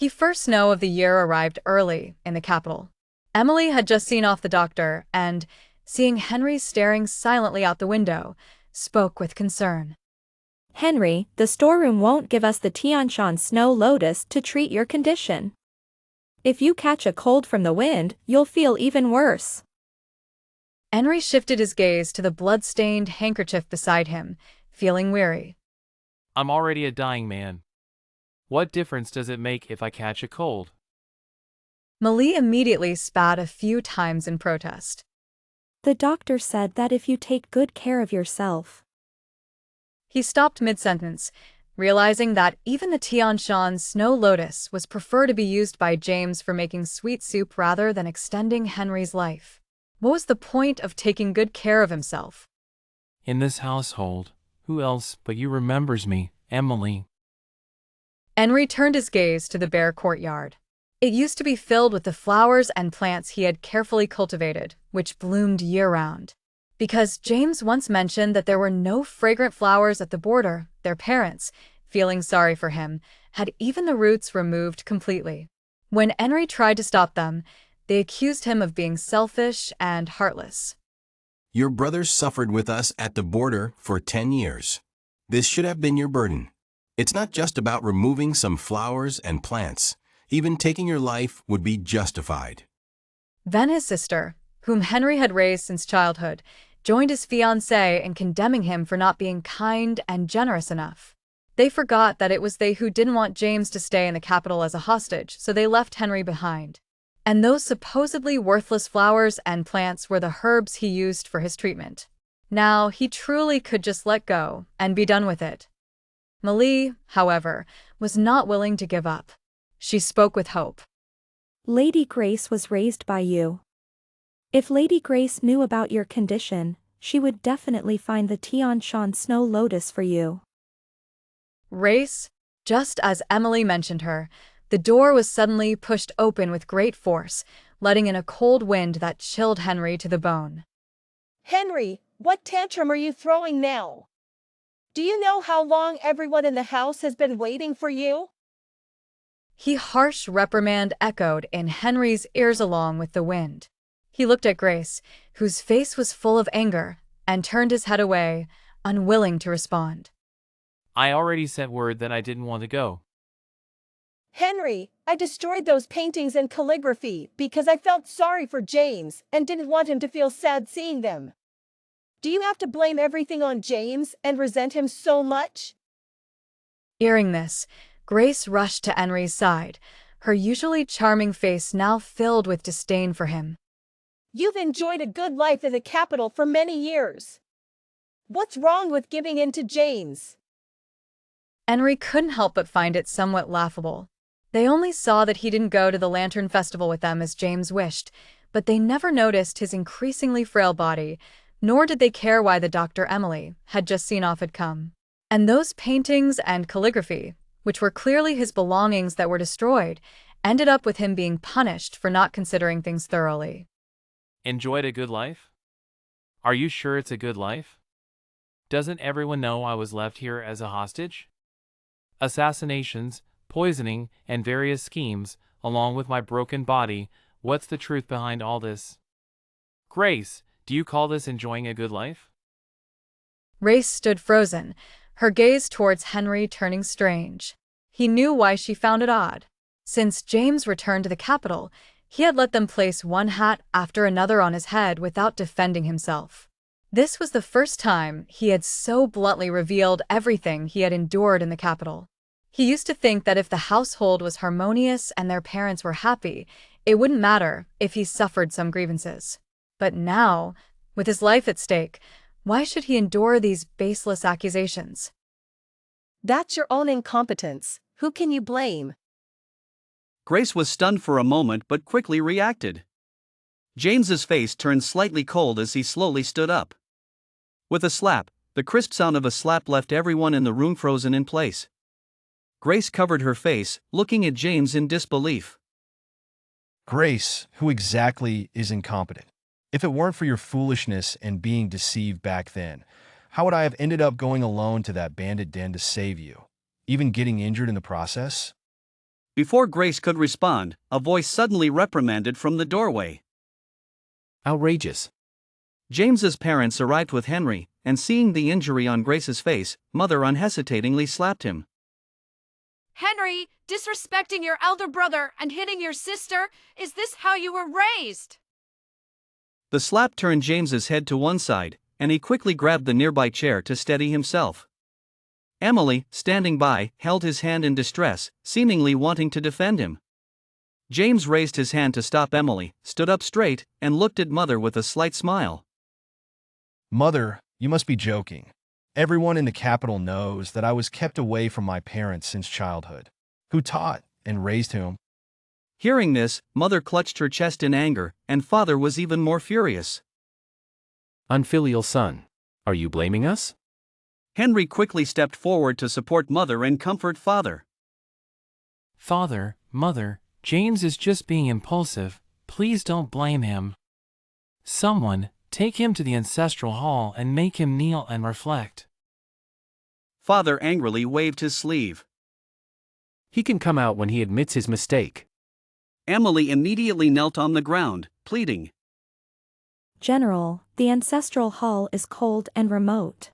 He first knew of the year arrived early in the capital. Emily had just seen off the doctor and, seeing Henry staring silently out the window, spoke with concern. Henry, the storeroom won't give us the Tianshan Snow Lotus to treat your condition. If you catch a cold from the wind, you'll feel even worse. Henry shifted his gaze to the blood-stained handkerchief beside him, feeling weary. I'm already a dying man. What difference does it make if I catch a cold? Malie immediately spat a few times in protest. The doctor said that if you take good care of yourself. He stopped mid-sentence, realizing that even the Tianshan Snow Lotus was preferred to be used by James for making sweet soup rather than extending Henry's life. What was the point of taking good care of himself? In this household, who else but you remembers me, Emily? Henry turned his gaze to the bare courtyard. It used to be filled with the flowers and plants he had carefully cultivated, which bloomed year-round. Because James once mentioned that there were no fragrant flowers at the border, their parents, feeling sorry for him, had even the roots removed completely. When Henry tried to stop them, they accused him of being selfish and heartless. Your brothers suffered with us at the border for 10 years. This should have been your burden. It's not just about removing some flowers and plants. Even taking your life would be justified. Then his sister, whom Henry had raised since childhood, joined his fiancé in condemning him for not being kind and generous enough. They forgot that it was they who didn't want James to stay in the capital as a hostage, so they left Henry behind. And those supposedly worthless flowers and plants were the herbs he used for his treatment. Now he truly could just let go and be done with it. Malie, however, was not willing to give up. She spoke with hope. Lady Grace was raised by you. If Lady Grace knew about your condition, she would definitely find the Tianshan Snow Lotus for you. Race, just as Emily mentioned her, the door was suddenly pushed open with great force, letting in a cold wind that chilled Henry to the bone. Henry, what tantrum are you throwing now? Do you know how long everyone in the house has been waiting for you? His harsh reprimand echoed in Henry's ears along with the wind. He looked at Grace, whose face was full of anger, and turned his head away, unwilling to respond. I already sent word that I didn't want to go. Henry, I destroyed those paintings and calligraphy because I felt sorry for James and didn't want him to feel sad seeing them. Do you have to blame everything on James and resent him so much? Hearing this, Grace rushed to Henry's side, her usually charming face now filled with disdain for him. You've enjoyed a good life in the capital for many years. What's wrong with giving in to James? Henry couldn't help but find it somewhat laughable. They only saw that he didn't go to the Lantern Festival with them as James wished, but they never noticed his increasingly frail body, nor did they care why the Dr. Emily had just seen off had come. And those paintings and calligraphy, which were clearly his belongings that were destroyed, ended up with him being punished for not considering things thoroughly. Enjoyed a good life? Are you sure it's a good life? Doesn't everyone know I was left here as a hostage? Assassinations, poisoning, and various schemes, along with my broken body, what's the truth behind all this? Grace, do you call this enjoying a good life? Grace stood frozen, her gaze towards Henry turning strange. He knew why she found it odd. Since James returned to the capital, he had let them place one hat after another on his head without defending himself. This was the first time he had so bluntly revealed everything he had endured in the capital. He used to think that if the household was harmonious and their parents were happy, it wouldn't matter if he suffered some grievances. But now, with his life at stake, why should he endure these baseless accusations? That's your own incompetence. Who can you blame? Grace was stunned for a moment but quickly reacted. James's face turned slightly cold as he slowly stood up. With a slap, the crisp sound of a slap left everyone in the room frozen in place. Grace covered her face, looking at James in disbelief. Grace, who exactly is incompetent? If it weren't for your foolishness and being deceived back then, how would I have ended up going alone to that bandit den to save you, even getting injured in the process? Before Grace could respond, a voice suddenly reprimanded from the doorway. Outrageous. James's parents arrived with Henry, and seeing the injury on Grace's face, Mother unhesitatingly slapped him. Henry, disrespecting your elder brother and hitting your sister, is this how you were raised? The slap turned James's head to one side, and he quickly grabbed the nearby chair to steady himself. Emily, standing by, held his hand in distress, seemingly wanting to defend him. James raised his hand to stop Emily, stood up straight, and looked at Mother with a slight smile. Mother, you must be joking. Everyone in the capital knows that I was kept away from my parents since childhood, who taught and raised whom. Hearing this, Mother clutched her chest in anger, and Father was even more furious. Unfilial son. Are you blaming us? Henry quickly stepped forward to support Mother and comfort Father. Father, Mother, James is just being impulsive. Please don't blame him. Someone, take him to the ancestral hall and make him kneel and reflect. Father angrily waved his sleeve. He can come out when he admits his mistake. Emily immediately knelt on the ground, pleading. General, the ancestral hall is cold and remote.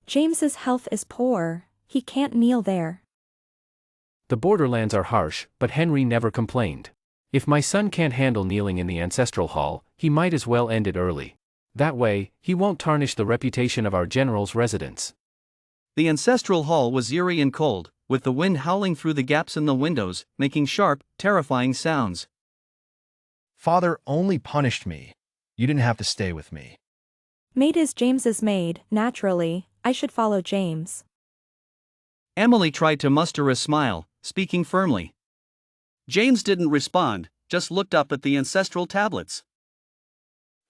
James's health is poor, he can't kneel there. The borderlands are harsh, but Henry never complained. If my son can't handle kneeling in the ancestral hall, he might as well end it early. That way, he won't tarnish the reputation of our general's residence. The ancestral hall was eerie and cold, with the wind howling through the gaps in the windows, making sharp, terrifying sounds. Father only punished me. You didn't have to stay with me. Maid is James's maid, naturally, I should follow James. Emily tried to muster a smile, speaking firmly. James didn't respond, just looked up at the ancestral tablets.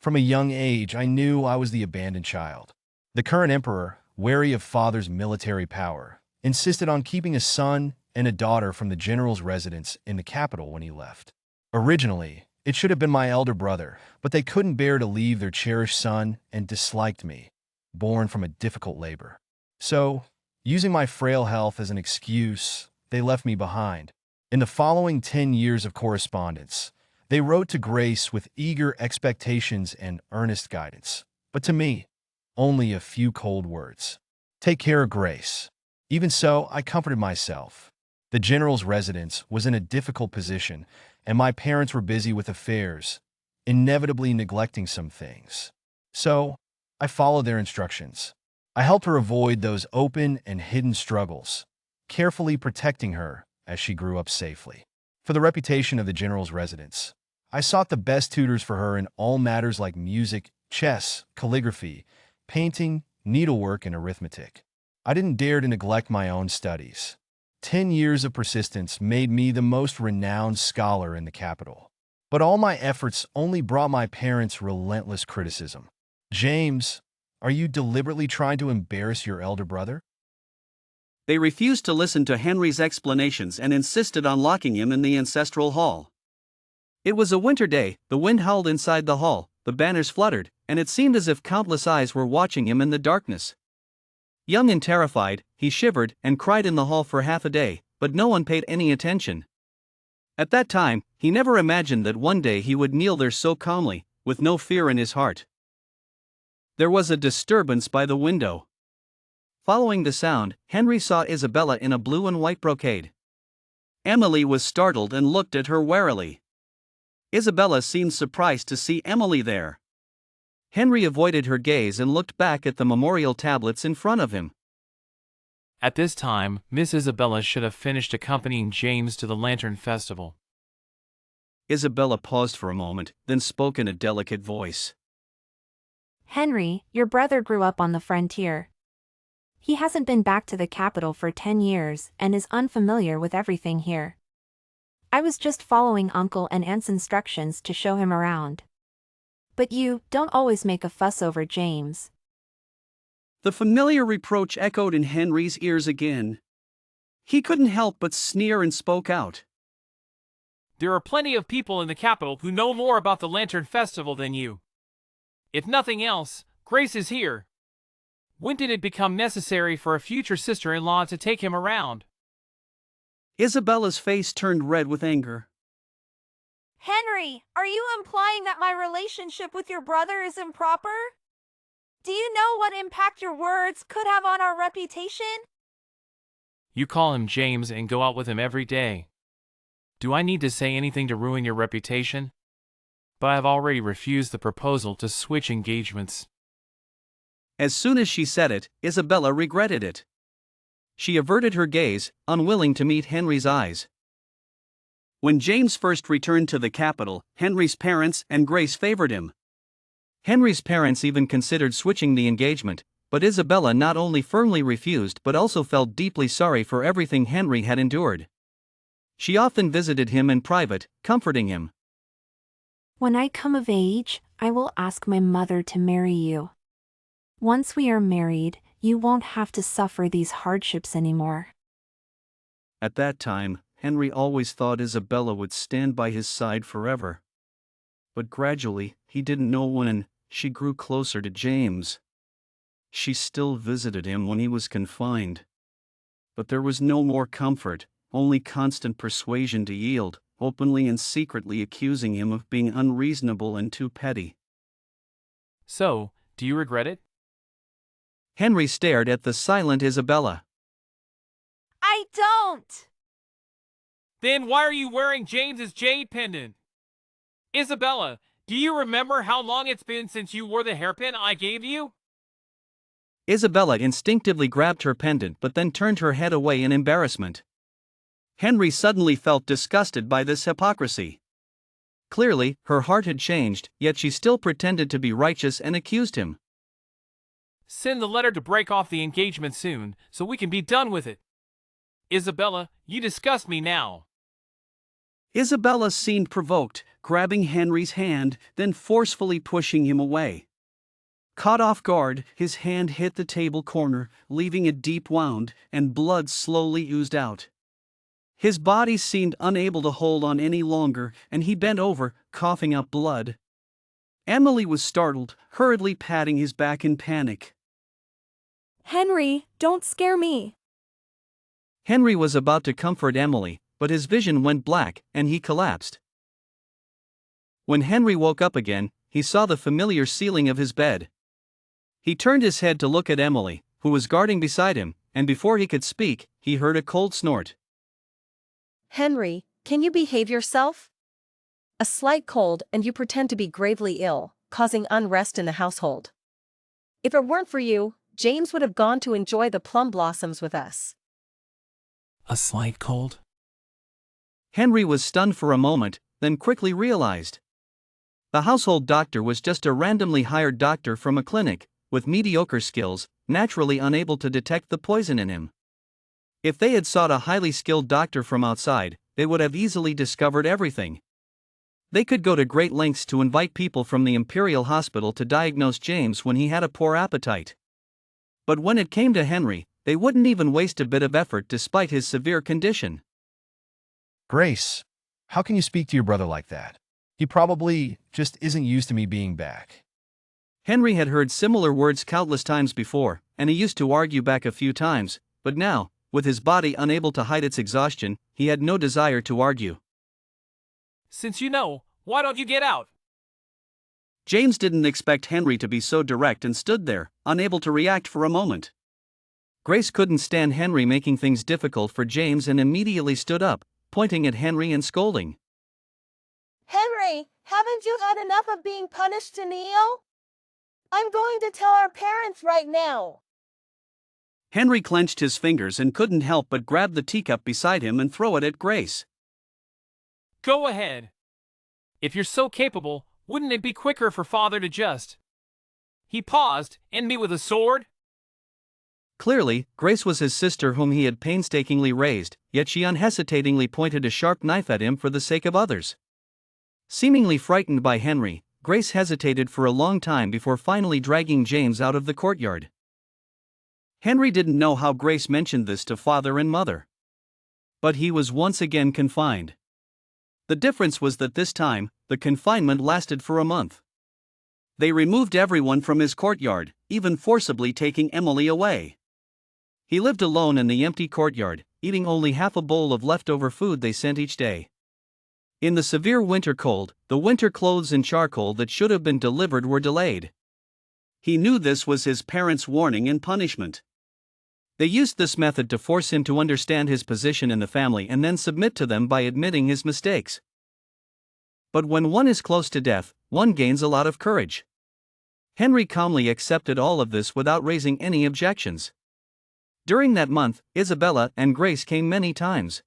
From a young age, I knew I was the abandoned child. The current emperor, wary of father's military power, insisted on keeping a son and a daughter from the general's residence in the capital when he left. Originally, it should have been my elder brother, but they couldn't bear to leave their cherished son and disliked me, born from a difficult labor. So, using my frail health as an excuse, they left me behind. In the following 10 years of correspondence, they wrote to Grace with eager expectations and earnest guidance. But to me, only a few cold words. Take care of Grace. Even so, I comforted myself. The general's residence was in a difficult position, and my parents were busy with affairs, inevitably neglecting some things. So, I followed their instructions. I helped her avoid those open and hidden struggles, carefully protecting her as she grew up safely. For the reputation of the general's residence, I sought the best tutors for her in all matters like music, chess, calligraphy, painting, needlework, and arithmetic. I didn't dare to neglect my own studies. 10 years of persistence made me the most renowned scholar in the capital. But all my efforts only brought my parents relentless criticism. James, are you deliberately trying to embarrass your elder brother? They refused to listen to Henry's explanations and insisted on locking him in the ancestral hall. It was a winter day, the wind howled inside the hall, the banners fluttered, and it seemed as if countless eyes were watching him in the darkness. Young and terrified, he shivered and cried in the hall for half a day, but no one paid any attention. At that time, he never imagined that one day he would kneel there so calmly, with no fear in his heart. There was a disturbance by the window. Following the sound, Henry saw Isabella in a blue and white brocade. Emily was startled and looked at her warily. Isabella seemed surprised to see Emily there. Henry avoided her gaze and looked back at the memorial tablets in front of him. At this time, Miss Isabella should have finished accompanying James to the Lantern Festival. Isabella paused for a moment, then spoke in a delicate voice. Henry, your brother grew up on the frontier. He hasn't been back to the capital for 10 years and is unfamiliar with everything here. I was just following Uncle and Aunt's instructions to show him around. But you don't always make a fuss over James. The familiar reproach echoed in Henry's ears again. He couldn't help but sneer and spoke out. There are plenty of people in the capital who know more about the Lantern Festival than you. If nothing else, Grace is here. When did it become necessary for a future sister-in-law to take him around? Isabella's face turned red with anger. Henry, are you implying that my relationship with your brother is improper? Do you know what impact your words could have on our reputation? You call him James and go out with him every day. Do I need to say anything to ruin your reputation? But I've already refused the proposal to switch engagements. As soon as she said it, Isabella regretted it. She averted her gaze, unwilling to meet Henry's eyes. When James first returned to the capital, Henry's parents and Grace favored him. Henry's parents even considered switching the engagement, but Isabella not only firmly refused but also felt deeply sorry for everything Henry had endured. She often visited him in private, comforting him. When I come of age, I will ask my mother to marry you. Once we are married, you won't have to suffer these hardships anymore. At that time, Henry always thought Isabella would stand by his side forever. But gradually, he didn't know when, she grew closer to James. She still visited him when he was confined. But there was no more comfort, only constant persuasion to yield, openly and secretly accusing him of being unreasonable and too petty. So, do you regret it? Henry stared at the silent Isabella. I don't! Then why are you wearing James's jade pendant? Isabella, do you remember how long it's been since you wore the hairpin I gave you? Isabella instinctively grabbed her pendant but then turned her head away in embarrassment. Henry suddenly felt disgusted by this hypocrisy. Clearly, her heart had changed, yet she still pretended to be righteous and accused him. Send the letter to break off the engagement soon, so we can be done with it. Isabella, you disgust me now. Isabella seemed provoked, grabbing Henry's hand, then forcefully pushing him away. Caught off guard, his hand hit the table corner, leaving a deep wound, and blood slowly oozed out. His body seemed unable to hold on any longer, and he bent over, coughing up blood. Emily was startled, hurriedly patting his back in panic. Henry, don't scare me. Henry was about to comfort Emily, but his vision went black, and he collapsed. When Henry woke up again, he saw the familiar ceiling of his bed. He turned his head to look at Emily, who was guarding beside him, and before he could speak, he heard a cold snort. Henry, can you behave yourself? A slight cold and you pretend to be gravely ill, causing unrest in the household. If it weren't for you, James would have gone to enjoy the plum blossoms with us. A slight cold? Henry was stunned for a moment, then quickly realized. The household doctor was just a randomly hired doctor from a clinic, with mediocre skills, naturally unable to detect the poison in him. If they had sought a highly skilled doctor from outside, they would have easily discovered everything. They could go to great lengths to invite people from the Imperial Hospital to diagnose James when he had a poor appetite. But when it came to Henry, they wouldn't even waste a bit of effort despite his severe condition. Grace, how can you speak to your brother like that? He probably just isn't used to me being back. Henry had heard similar words countless times before, and he used to argue back a few times, but now, with his body unable to hide its exhaustion, he had no desire to argue. Since you know, why don't you get out? James didn't expect Henry to be so direct and stood there, unable to react for a moment. Grace couldn't stand Henry making things difficult for James and immediately stood up, pointing at Henry and scolding. Henry, haven't you had enough of being punished to kneel? I'm going to tell our parents right now. Henry clenched his fingers and couldn't help but grab the teacup beside him and throw it at Grace. Go ahead. If you're so capable, wouldn't it be quicker for father to just... He paused, end me with a sword? Clearly, Grace was his sister whom he had painstakingly raised, yet she unhesitatingly pointed a sharp knife at him for the sake of others. Seemingly frightened by Henry, Grace hesitated for a long time before finally dragging James out of the courtyard. Henry didn't know how Grace mentioned this to father and mother. But he was once again confined. The difference was that this time, the confinement lasted for a month. They removed everyone from his courtyard, even forcibly taking Emily away. He lived alone in the empty courtyard, eating only half a bowl of leftover food they sent each day. In the severe winter cold, the winter clothes and charcoal that should have been delivered were delayed. He knew this was his parents' warning and punishment. They used this method to force him to understand his position in the family and then submit to them by admitting his mistakes. But when one is close to death, one gains a lot of courage. Henry calmly accepted all of this without raising any objections. During that month, Isabella and Grace came many times.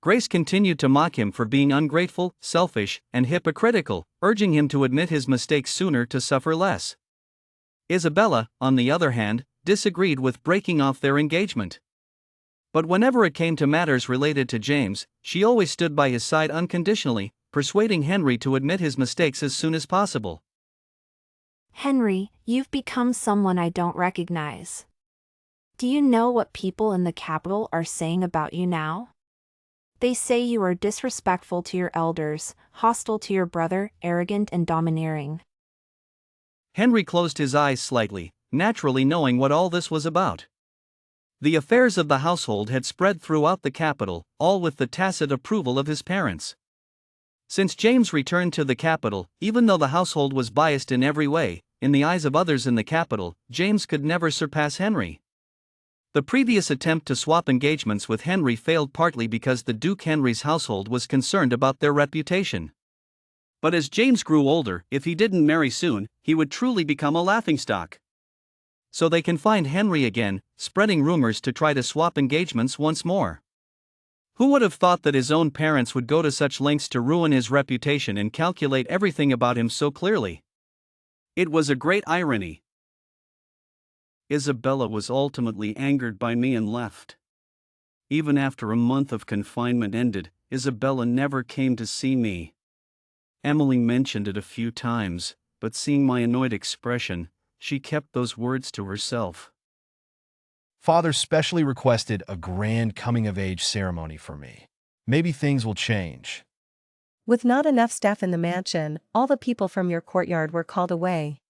Grace continued to mock him for being ungrateful, selfish, and hypocritical, urging him to admit his mistakes sooner to suffer less. Isabella, on the other hand, disagreed with breaking off their engagement. But whenever it came to matters related to James, she always stood by his side unconditionally, persuading Henry to admit his mistakes as soon as possible. Henry, you've become someone I don't recognize. Do you know what people in the capital are saying about you now? They say you are disrespectful to your elders, hostile to your brother, arrogant and domineering. Henry closed his eyes slightly, naturally knowing what all this was about. The affairs of the household had spread throughout the capital, all with the tacit approval of his parents. Since James returned to the capital, even though the household was biased in every way, in the eyes of others in the capital, James could never surpass Henry. The previous attempt to swap engagements with Henry failed partly because the Duke Henry's household was concerned about their reputation. But as James grew older, if he didn't marry soon, he would truly become a laughingstock. So they confined Henry again, spreading rumors to try to swap engagements once more. Who would have thought that his own parents would go to such lengths to ruin his reputation and calculate everything about him so clearly? It was a great irony. Isabella was ultimately angered by me and left. Even after a month of confinement ended, Isabella never came to see me. Emily mentioned it a few times, but seeing my annoyed expression, she kept those words to herself. Father specially requested a grand coming-of-age ceremony for me. Maybe things will change. With not enough staff in the mansion, all the people from your courtyard were called away.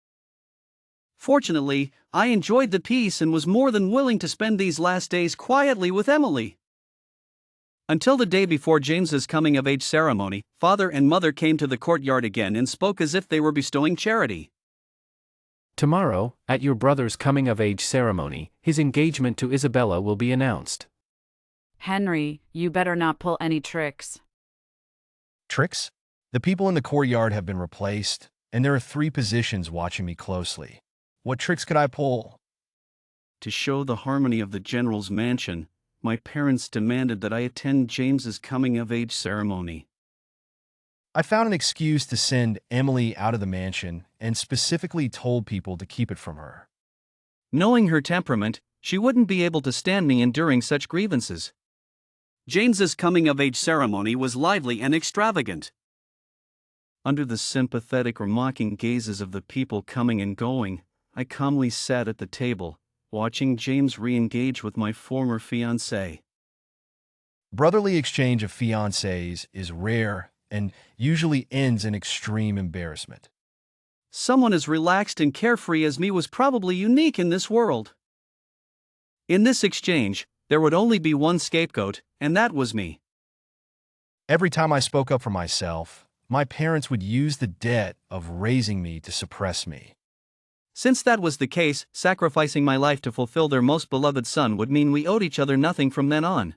Fortunately, I enjoyed the peace and was more than willing to spend these last days quietly with Emily. Until the day before James's coming-of-age ceremony, father and mother came to the courtyard again and spoke as if they were bestowing charity. Tomorrow, at your brother's coming-of-age ceremony, his engagement to Isabella will be announced. Henry, you better not pull any tricks. Tricks? The people in the courtyard have been replaced, and there are 3 positions watching me closely. What tricks could I pull? To show the harmony of the general's mansion, my parents demanded that I attend James's coming-of-age ceremony. I found an excuse to send Emily out of the mansion and specifically told people to keep it from her. Knowing her temperament, she wouldn't be able to stand me enduring such grievances. James's coming-of-age ceremony was lively and extravagant. Under the sympathetic or mocking gazes of the people coming and going, I calmly sat at the table, watching James re-engage with my former fiancée. Brotherly exchange of fiancés is rare and usually ends in extreme embarrassment. Someone as relaxed and carefree as me was probably unique in this world. In this exchange, there would only be one scapegoat, and that was me. Every time I spoke up for myself, my parents would use the debt of raising me to suppress me. Since that was the case, sacrificing my life to fulfill their most beloved son would mean we owed each other nothing from then on.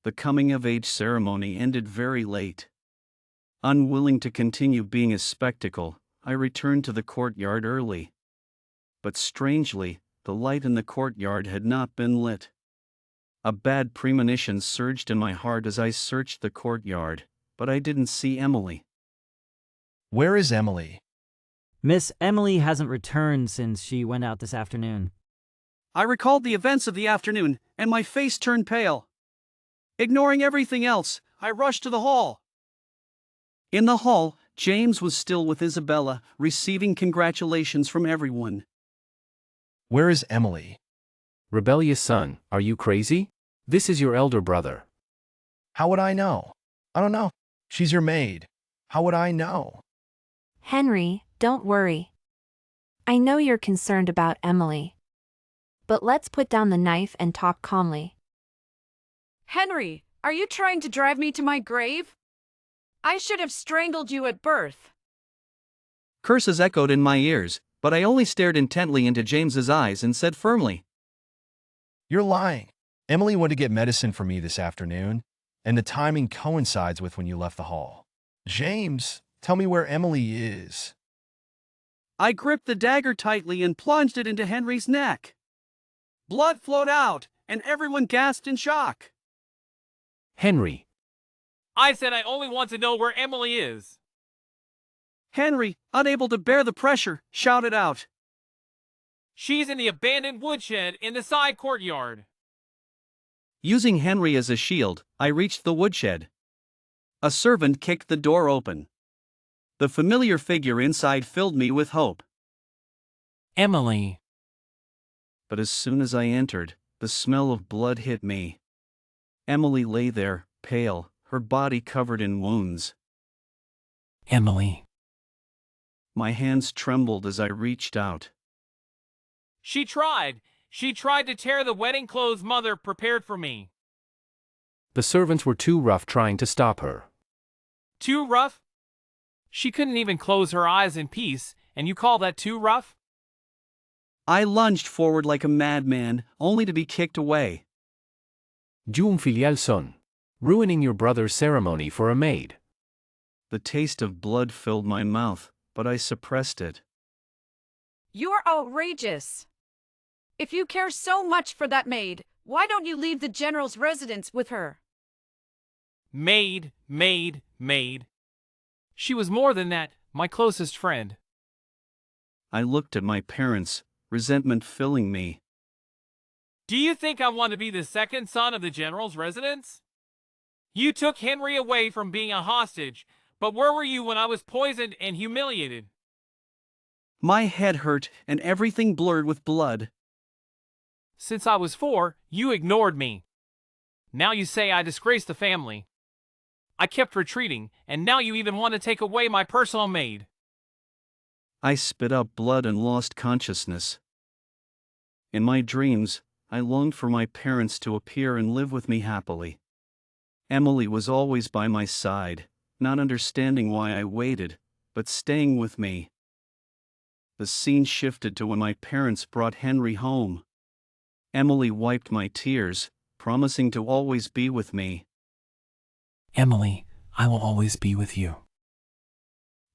The coming-of-age ceremony ended very late. Unwilling to continue being a spectacle, I returned to the courtyard early. But strangely, the light in the courtyard had not been lit. A bad premonition surged in my heart as I searched the courtyard, but I didn't see Emily. Where is Emily? Miss Emily hasn't returned since she went out this afternoon. I recalled the events of the afternoon, and my face turned pale. Ignoring everything else, I rushed to the hall. In the hall, James was still with Isabella, receiving congratulations from everyone. Where is Emily? Rebellious son, are you crazy? This is your elder brother. How would I know? I don't know. She's your maid. How would I know? Henry, don't worry. I know you're concerned about Emily. But let's put down the knife and talk calmly. Henry, are you trying to drive me to my grave? I should have strangled you at birth. Curses echoed in my ears, but I only stared intently into James's eyes and said firmly, You're lying. Emily went to get medicine for me this afternoon, and the timing coincides with when you left the hall. James, tell me where Emily is. I gripped the dagger tightly and plunged it into Henry's neck. Blood flowed out, and everyone gasped in shock. Henry. I said I only want to know where Emily is. Henry, unable to bear the pressure, shouted out, She's in the abandoned woodshed in the side courtyard. Using Henry as a shield, I reached the woodshed. A servant kicked the door open. The familiar figure inside filled me with hope. Emily. But as soon as I entered, the smell of blood hit me. Emily lay there, pale, her body covered in wounds. Emily. My hands trembled as I reached out. She tried to tear the wedding clothes Mother prepared for me. The servants were too rough trying to stop her. Too rough? She couldn't even close her eyes in peace, and you call that too rough? I lunged forward like a madman, only to be kicked away. Jung filial son. Ruining your brother's ceremony for a maid. The taste of blood filled my mouth, but I suppressed it. You're outrageous. If you care so much for that maid, why don't you leave the general's residence with her? Maid. She was more than that, my closest friend. I looked at my parents, resentment filling me. Do you think I want to be the second son of the general's residence? You took Henry away from being a hostage, but where were you when I was poisoned and humiliated? My head hurt and everything blurred with blood. Since I was 4, you ignored me. Now you say I disgraced the family. I kept retreating, and now you even want to take away my personal maid. I spit out blood and lost consciousness. In my dreams, I longed for my parents to appear and live with me happily. Emily was always by my side, not understanding why I waited, but staying with me. The scene shifted to when my parents brought Henry home. Emily wiped my tears, promising to always be with me. Emily, I will always be with you.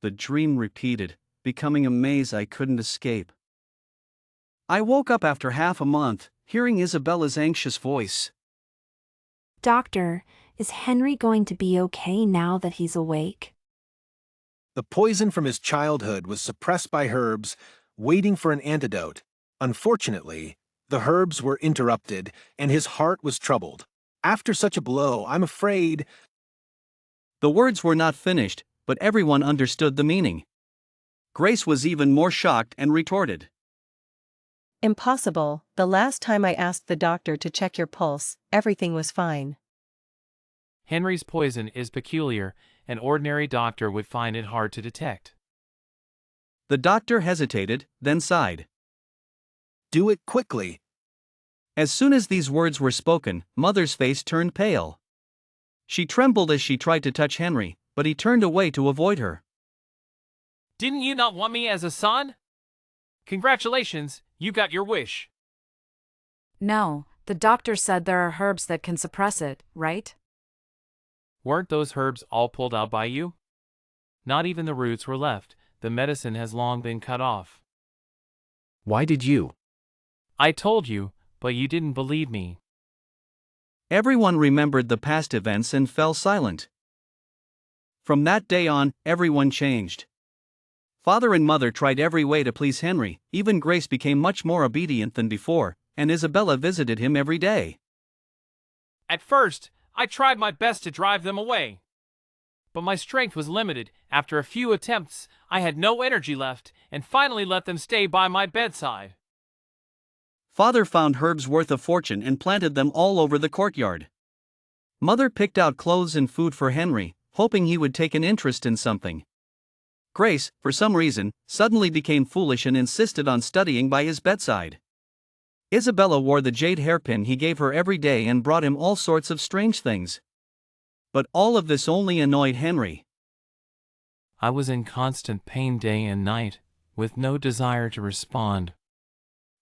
The dream repeated, becoming a maze I couldn't escape. I woke up after half a month, hearing Isabella's anxious voice. Doctor, is Henry going to be okay now that he's awake? The poison from his childhood was suppressed by herbs, waiting for an antidote. Unfortunately, the herbs were interrupted, and his heart was troubled. After such a blow, I'm afraid... The words were not finished, but everyone understood the meaning. Grace was even more shocked and retorted. Impossible. The last time I asked the doctor to check your pulse, everything was fine. Henry's poison is peculiar. An ordinary doctor would find it hard to detect. The doctor hesitated, then sighed. Do it quickly. As soon as these words were spoken, Mother's face turned pale. She trembled as she tried to touch Henry, but he turned away to avoid her. Didn't you not want me as a son? Congratulations, you got your wish. No, the doctor said there are herbs that can suppress it, right? Weren't those herbs all pulled out by you? Not even the roots were left. The medicine has long been cut off. Why did you? I told you, but you didn't believe me. Everyone remembered the past events and fell silent. From that day on, everyone changed. Father and Mother tried every way to please Henry, even Grace became much more obedient than before, and Isabella visited him every day. At first, I tried my best to drive them away. But my strength was limited. After a few attempts, I had no energy left, and finally let them stay by my bedside. Father found herbs worth a fortune and planted them all over the courtyard. Mother picked out clothes and food for Henry, hoping he would take an interest in something. Grace, for some reason, suddenly became foolish and insisted on studying by his bedside. Isabella wore the jade hairpin he gave her every day and brought him all sorts of strange things. But all of this only annoyed Henry. I was in constant pain day and night, with no desire to respond.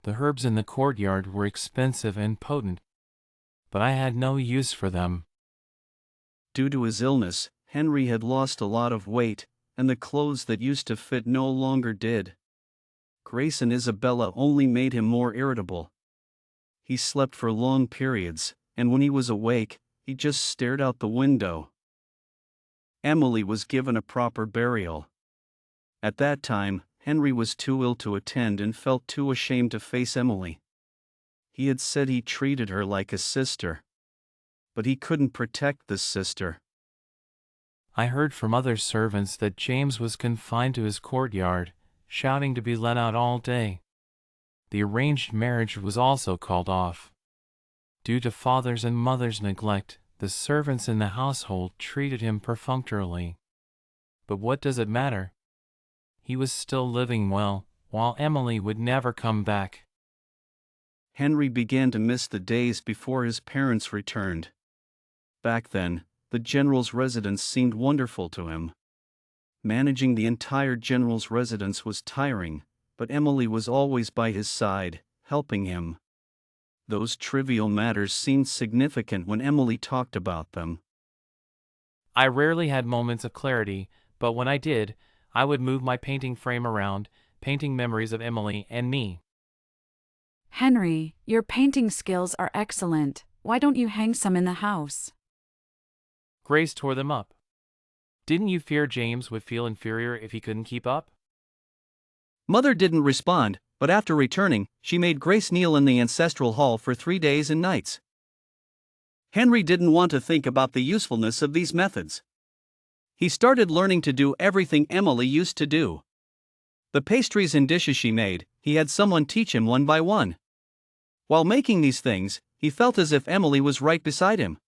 The herbs in the courtyard were expensive and potent, but I had no use for them. Due to his illness, Henry had lost a lot of weight, and the clothes that used to fit no longer did. Grace and Isabella only made him more irritable. He slept for long periods, and when he was awake, he just stared out the window. Emily was given a proper burial. At that time, Henry was too ill to attend and felt too ashamed to face Emily. He had said he treated her like a sister. But he couldn't protect this sister. I heard from other servants that James was confined to his courtyard, shouting to be let out all day. The arranged marriage was also called off. Due to father's and mother's neglect, the servants in the household treated him perfunctorily. But what does it matter? He was still living well, while Emily would never come back. Henry began to miss the days before his parents returned. Back then, the general's residence seemed wonderful to him. Managing the entire general's residence was tiring, but Emily was always by his side, helping him. Those trivial matters seemed significant when Emily talked about them. I rarely had moments of clarity, but when I did, I would move my painting frame around, painting memories of Emily and me. Henry, your painting skills are excellent. Why don't you hang some in the house? Grace tore them up. Didn't you fear James would feel inferior if he couldn't keep up? Mother didn't respond, but after returning, she made Grace kneel in the ancestral hall for 3 days and nights. Henry didn't want to think about the usefulness of these methods. He started learning to do everything Emily used to do. The pastries and dishes she made, he had someone teach him one by one. While making these things, he felt as if Emily was right beside him.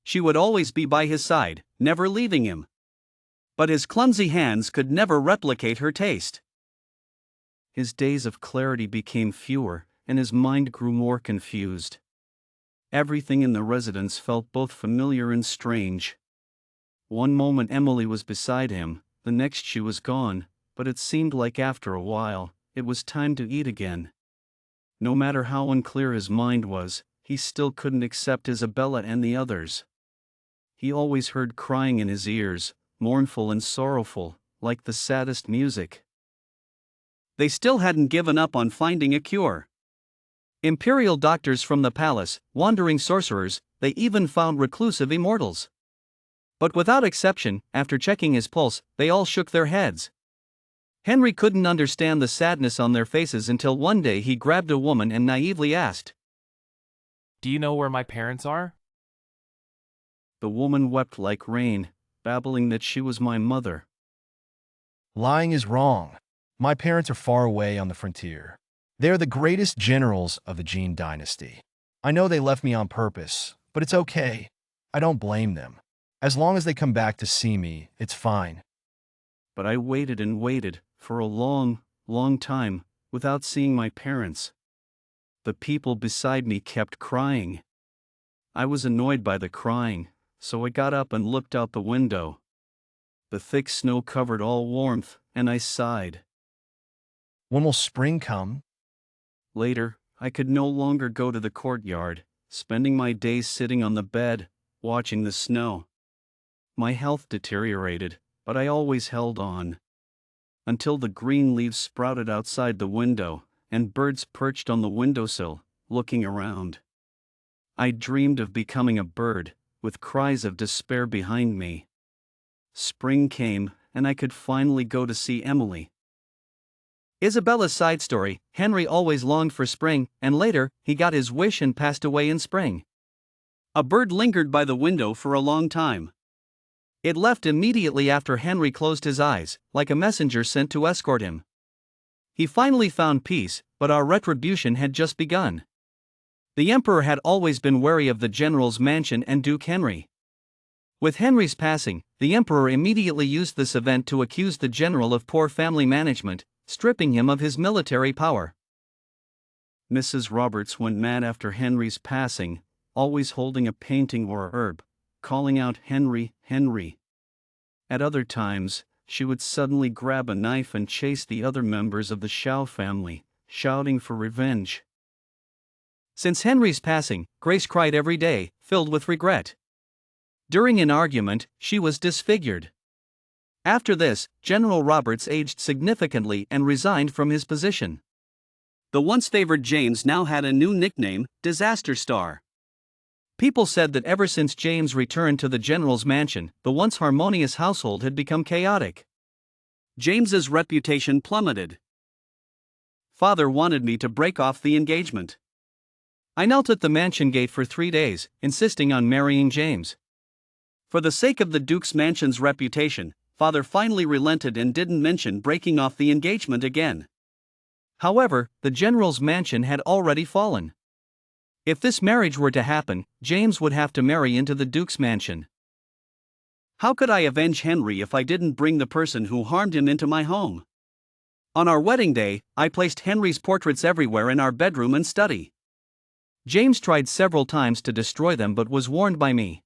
She would always be by his side, never leaving him. But his clumsy hands could never replicate her taste. His days of clarity became fewer, and his mind grew more confused. Everything in the residence felt both familiar and strange. One moment Emily was beside him, the next she was gone, but it seemed like after a while, it was time to eat again. No matter how unclear his mind was, he still couldn't accept Isabella and the others. He always heard crying in his ears, mournful and sorrowful, like the saddest music. They still hadn't given up on finding a cure. Imperial doctors from the palace, wandering sorcerers, they even found reclusive immortals. But without exception, after checking his pulse, they all shook their heads. Henry couldn't understand the sadness on their faces until one day he grabbed a woman and naively asked, "Do you know where my parents are?" The woman wept like rain, babbling that she was my mother. Lying is wrong. My parents are far away on the frontier. They are the greatest generals of the Jin dynasty. I know they left me on purpose, but it's okay. I don't blame them. As long as they come back to see me, it's fine. But I waited and waited, for a long, long time, without seeing my parents. The people beside me kept crying. I was annoyed by the crying, so I got up and looked out the window. The thick snow covered all warmth, and I sighed. When will spring come? Later, I could no longer go to the courtyard, spending my days sitting on the bed, watching the snow. My health deteriorated, but I always held on. Until the green leaves sprouted outside the window, and birds perched on the windowsill, looking around. I dreamed of becoming a bird, with cries of despair behind me. Spring came, and I could finally go to see Emily. Isabella's side story, Henry always longed for spring, and later, he got his wish and passed away in spring. A bird lingered by the window for a long time. It left immediately after Henry closed his eyes, like a messenger sent to escort him. He finally found peace, but our retribution had just begun. The emperor had always been wary of the general's mansion and Duke Henry. With Henry's passing, the emperor immediately used this event to accuse the general of poor family management, stripping him of his military power. Mrs. Roberts went mad after Henry's passing, always holding a painting or a herb, calling out Henry, Henry. At other times, she would suddenly grab a knife and chase the other members of the Shaw family, shouting for revenge. Since Henry's passing, Grace cried every day, filled with regret. During an argument, she was disfigured. After this, General Roberts aged significantly and resigned from his position. The once favored James now had a new nickname, Disaster Star. People said that ever since James returned to the general's mansion, the once harmonious household had become chaotic. James's reputation plummeted. Father wanted me to break off the engagement. I knelt at the mansion gate for 3 days, insisting on marrying James. For the sake of the Duke's mansion's reputation, Father finally relented and didn't mention breaking off the engagement again. However, the general's mansion had already fallen. If this marriage were to happen, James would have to marry into the Duke's mansion. How could I avenge Henry if I didn't bring the person who harmed him into my home? On our wedding day, I placed Henry's portraits everywhere in our bedroom and study. James tried several times to destroy them but was warned by me.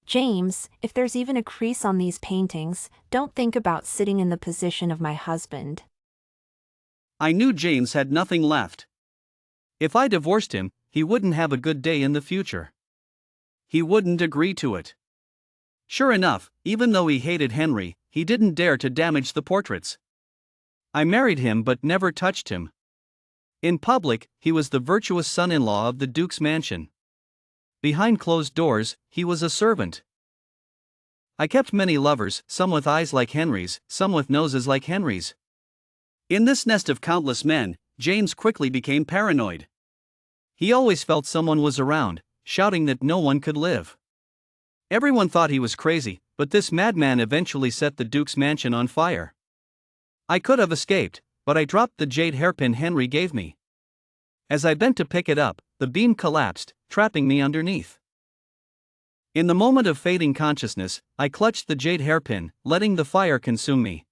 James, if there's even a crease on these paintings, don't think about sitting in the position of my husband. I knew James had nothing left. If I divorced him, he wouldn't have a good day in the future. He wouldn't agree to it. Sure enough, even though he hated Henry, he didn't dare to damage the portraits. I married him but never touched him. In public, he was the virtuous son-in-law of the Duke's mansion. Behind closed doors, he was a servant. I kept many lovers, some with eyes like Henry's, some with noses like Henry's. In this nest of countless men, James quickly became paranoid. He always felt someone was around, shouting that no one could live. Everyone thought he was crazy, but this madman eventually set the Duke's mansion on fire. I could have escaped, but I dropped the jade hairpin Henry gave me. As I bent to pick it up, the beam collapsed, trapping me underneath. In the moment of fading consciousness, I clutched the jade hairpin, letting the fire consume me.